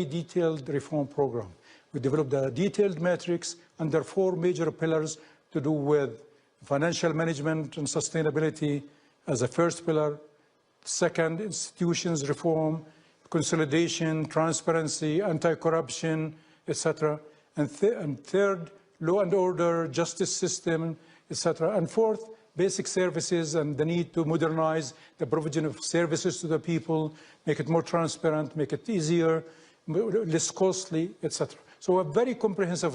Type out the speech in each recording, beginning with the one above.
detailed reform program. We developed a detailed matrix under 4 major pillars to do with financial management and sustainability as a first pillar. Second, institutions reform, consolidation, transparency, anti-corruption, etc. And third, law and order, justice system, etc. And fourth, basic services and the need to modernize the provision of services to the people, make it more transparent, make it easier, less costly, etc. So a very comprehensive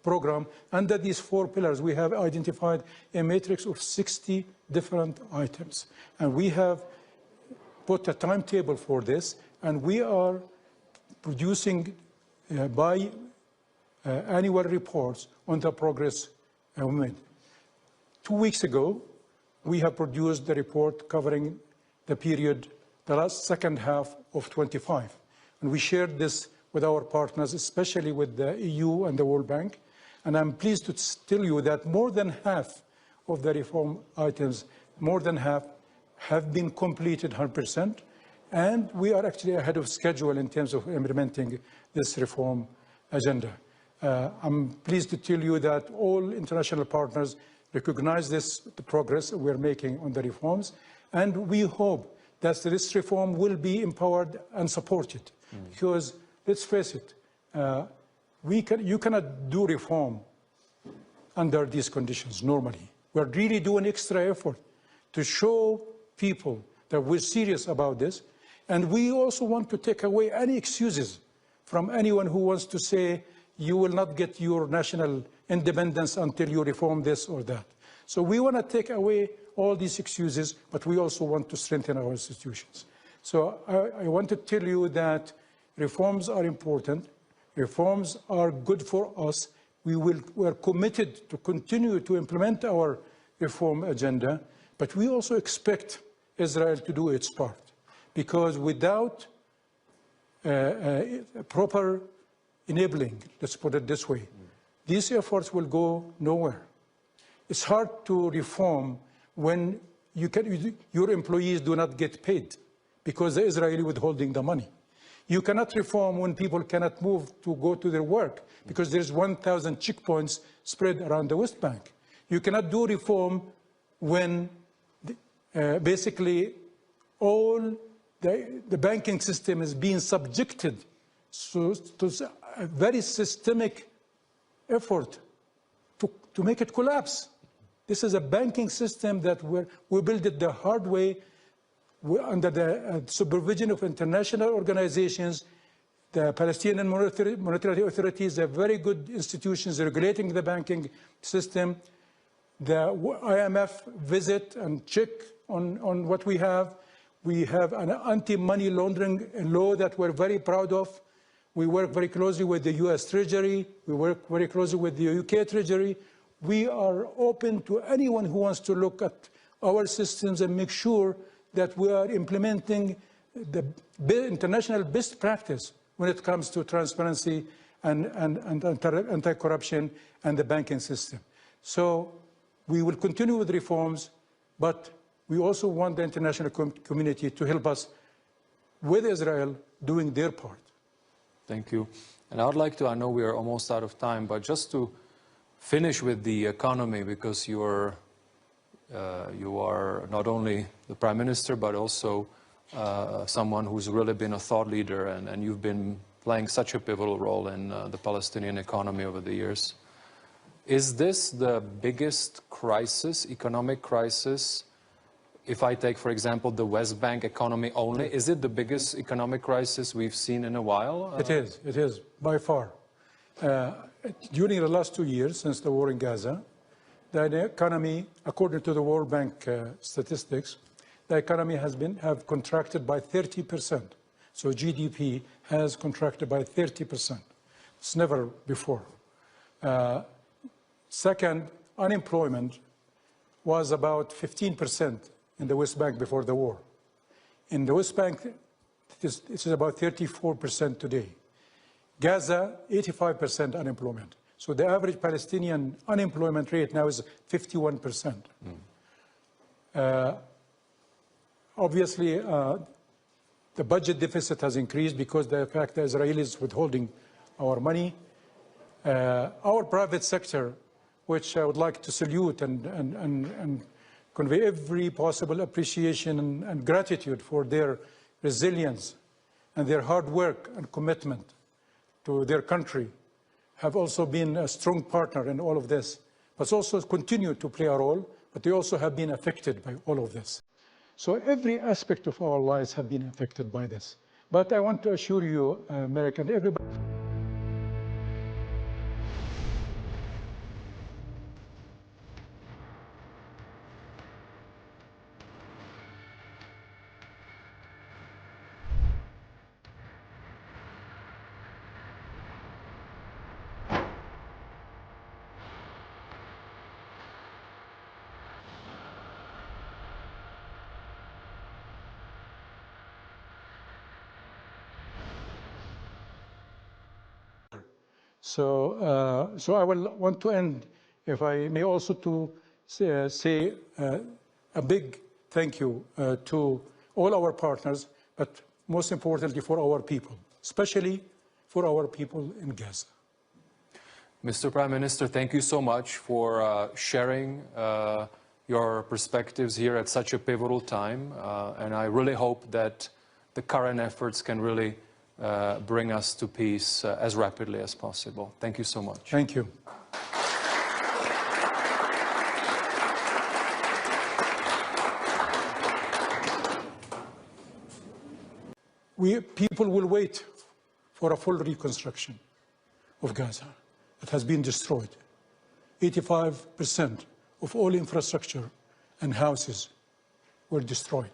program. Under these 4 pillars, we have identified a matrix of 60 different items. And we have put a timetable for this, and we are producing annual reports on the progress we made. 2 weeks ago, we have produced the report covering the period, the second half of 25. And we shared this with our partners, especially with the EU and the World Bank. And I'm pleased to tell you that more than half of the reform items, more than half, have been completed 100%. And we are actually ahead of schedule in terms of implementing this reform agenda. I'm pleased to tell you that all international partners recognize the progress we're making on the reforms. And we hope that this reform will be empowered and supported. Because let's face it, you cannot do reform under these conditions normally. We're really doing extra effort to show people that we're serious about this. And we also want to take away any excuses from anyone who wants to say, you will not get your national independence until you reform this or that. So we want to take away all these excuses, but we also want to strengthen our institutions. So I want to tell you that reforms are important. Reforms are good for us. We're committed to continue to implement our reform agenda, but we also expect Israel to do its part. Because without proper enabling, let's put it this way, these efforts will go nowhere. It's hard to reform when your employees do not get paid because the Israeli withholding the money. You cannot reform when people cannot move to go to their work because there's 1,000 checkpoints spread around the West Bank. You cannot do reform when basically all the banking system is being subjected to a very systemic effort to make it collapse. This is a banking system that we built it the hard way under the supervision of international organizations. The Palestinian Monetary Authority is a very good institutions regulating the banking system. The IMF visit and check on what we have. We have an anti-money laundering law that we're very proud of. We work very closely with the US Treasury. We work very closely with the UK Treasury. We are open to anyone who wants to look at our systems and make sure that we are implementing the international best practice when it comes to transparency and anti-corruption and the banking system. So we will continue with reforms, but we also want the international community to help us with Israel doing their part. Thank you. And I would like to, I know we are almost out of time, but just to finish with the economy, because you are not only the Prime Minister, but also someone who's really been a thought leader, and you've been playing such a pivotal role in the Palestinian economy over the years. Is this the biggest crisis, economic crisis? If I take, for example, the West Bank economy only, is it the biggest economic crisis we've seen in a while? It is, by far. During the last 2 years, since the war in Gaza, the economy, according to the World Bank statistics, the economy have contracted by 30%. So GDP has contracted by 30%. It's never before. Second, unemployment was about 15% in the West Bank before the war. In the West Bank, it is about 34% today. Gaza, 85% unemployment. So the average Palestinian unemployment rate now is 51%. Obviously, the The budget deficit has increased because of the fact that Israel is withholding our money. Our private sector, which I would like to salute and convey every possible appreciation and gratitude for their resilience and their hard work and commitment to their country, have also been a strong partner in all of this, but also continue to play a role, but they also have been affected by all of this. So every aspect of our lives have been affected by this. But I want to assure you, American, everybody. So I will want to end, if I may, also to say a big thank you to all our partners, but most importantly for our people, especially for our people in Gaza. Mr. Prime Minister, thank you so much for sharing your perspectives here at such a pivotal time. And I really hope that the current efforts can really bring us to peace as rapidly as possible. Thank you so much. Thank you. People will wait for a full reconstruction of Gaza. It has been destroyed. 85% of all infrastructure and houses were destroyed.